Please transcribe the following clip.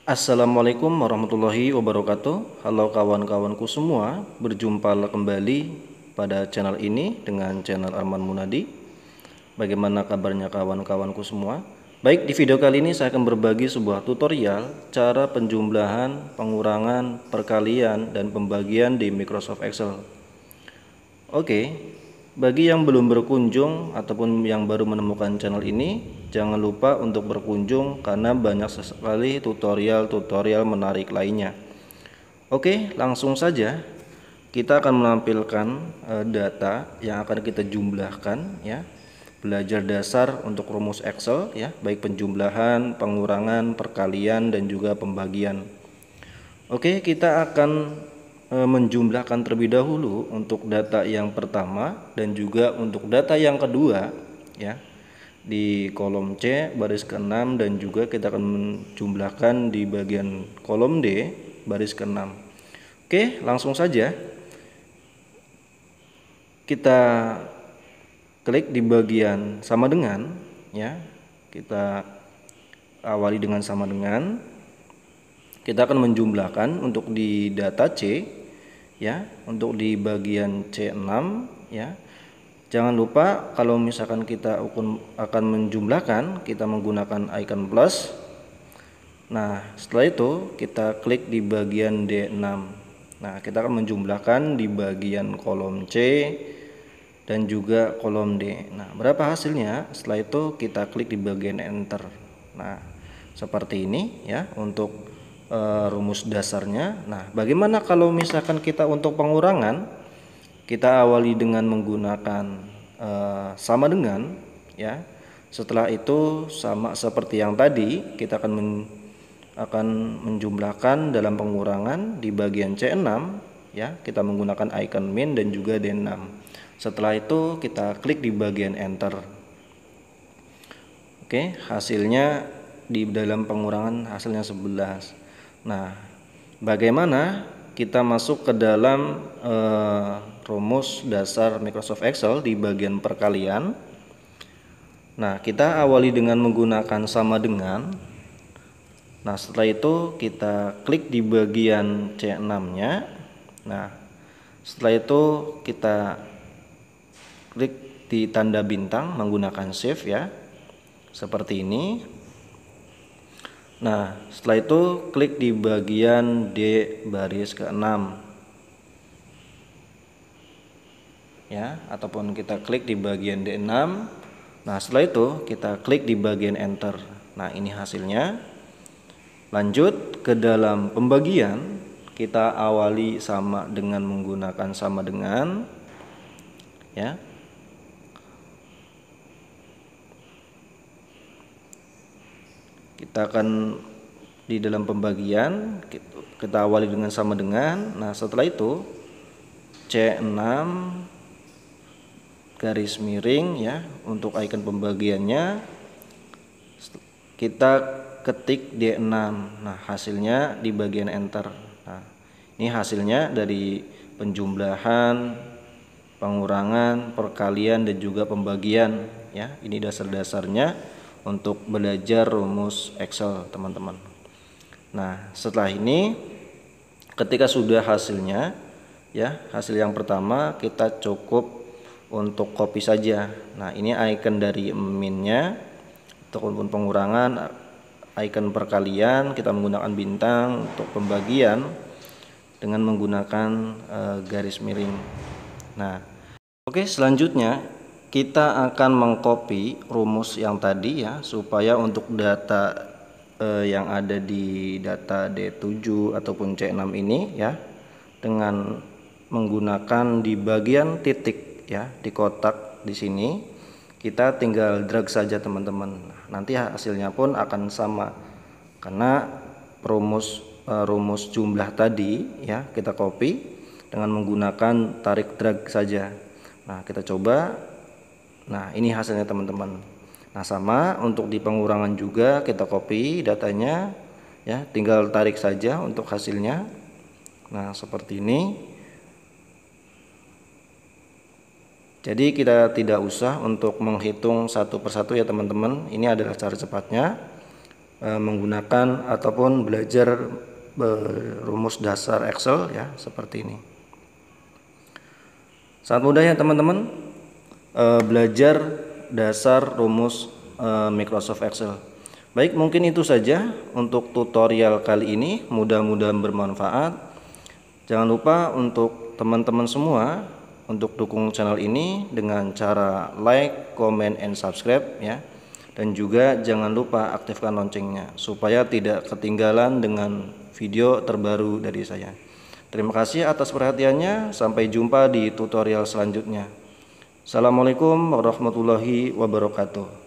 Assalamualaikum warahmatullahi wabarakatuh. Halo kawan-kawanku semua, berjumpa kembali pada channel ini dengan channel Arman Munadi. Bagaimana kabarnya kawan-kawanku semua? Baik, di video kali ini saya akan berbagi sebuah tutorial cara penjumlahan, pengurangan, perkalian, dan pembagian di Microsoft Excel. Oke, bagi yang belum berkunjung ataupun yang baru menemukan channel ini, jangan lupa untuk berkunjung karena banyak sekali tutorial-tutorial menarik lainnya. Oke, langsung saja kita akan menampilkan data yang akan kita jumlahkan ya. Belajar dasar untuk rumus Excel ya, baik penjumlahan, pengurangan, perkalian dan juga pembagian. Oke, kita akan menjumlahkan terlebih dahulu untuk data yang pertama dan juga untuk data yang kedua ya, di kolom C baris ke-6 dan juga kita akan menjumlahkan di bagian kolom D baris ke-6. Oke, langsung saja kita klik di bagian sama dengan ya. Kita awali dengan sama dengan. Kita akan menjumlahkan untuk di data C ya, untuk di bagian C6 ya. Jangan lupa kalau misalkan kita akan menjumlahkan, kita menggunakan icon plus. Nah, setelah itu kita klik di bagian D6. Nah, kita akan menjumlahkan di bagian kolom C dan juga kolom D. Nah, berapa hasilnya? Setelah itu kita klik di bagian enter. Nah, seperti ini ya untuk rumus dasarnya. Nah, bagaimana kalau misalkan kita untuk pengurangan? Kita awali dengan menggunakan sama dengan ya. Setelah itu sama seperti yang tadi, kita akan menjumlahkan dalam pengurangan di bagian C6 ya. Kita menggunakan icon min dan juga D6. Setelah itu kita klik di bagian enter. Oke, hasilnya di dalam pengurangan hasilnya 11. Nah, bagaimana kita masuk ke dalam rumus dasar Microsoft Excel di bagian perkalian? Nah, kita awali dengan menggunakan sama dengan. Nah, setelah itu kita klik di bagian C6-nya. Nah, setelah itu kita klik di tanda bintang menggunakan shift ya. Seperti ini. Nah, setelah itu klik di bagian D baris ke-6 ya, ataupun kita klik di bagian D6. Nah, setelah itu kita klik di bagian enter. Nah, ini hasilnya. Lanjut ke dalam pembagian, kita awali sama dengan menggunakan sama dengan ya. Kita akan di dalam pembagian kita awali dengan sama dengan. Nah, setelah itu C6 garis miring ya, untuk icon pembagiannya kita ketik D6. Nah, hasilnya di bagian enter. Nah, ini hasilnya dari penjumlahan, pengurangan, perkalian dan juga pembagian ya. Ini dasar-dasarnya untuk belajar rumus Excel, teman-teman. Nah, setelah ini ketika sudah hasilnya ya, hasil yang pertama kita cukup untuk copy saja. Nah, ini icon dari minnya. Ataupun pengurangan, icon perkalian kita menggunakan bintang, untuk pembagian dengan menggunakan garis miring. Nah, oke, selanjutnya kita akan mengcopy rumus yang tadi ya, supaya untuk data yang ada di data D7 ataupun C6 ini ya, dengan menggunakan di bagian titik ya, di kotak di sini kita tinggal drag saja, teman-teman. Nanti hasilnya pun akan sama karena rumus jumlah tadi ya kita copy dengan menggunakan tarik drag saja. Nah, kita coba. Nah, ini hasilnya, teman-teman. Nah, sama untuk di pengurangan juga kita copy datanya ya, tinggal tarik saja untuk hasilnya. Nah, seperti ini. Jadi kita tidak usah untuk menghitung satu persatu ya, teman-teman. Ini adalah cara cepatnya. menggunakan ataupun belajar rumus dasar Excel ya, seperti ini. Sangat mudah ya teman-teman, belajar dasar rumus Microsoft Excel. Baik, mungkin itu saja untuk tutorial kali ini, mudah-mudahan bermanfaat. Jangan lupa untuk teman-teman semua untuk dukung channel ini dengan cara like, comment, and subscribe ya. Dan juga jangan lupa aktifkan loncengnya supaya tidak ketinggalan dengan video terbaru dari saya. Terima kasih atas perhatiannya. Sampai jumpa di tutorial selanjutnya. Assalamualaikum warahmatullahi wabarakatuh.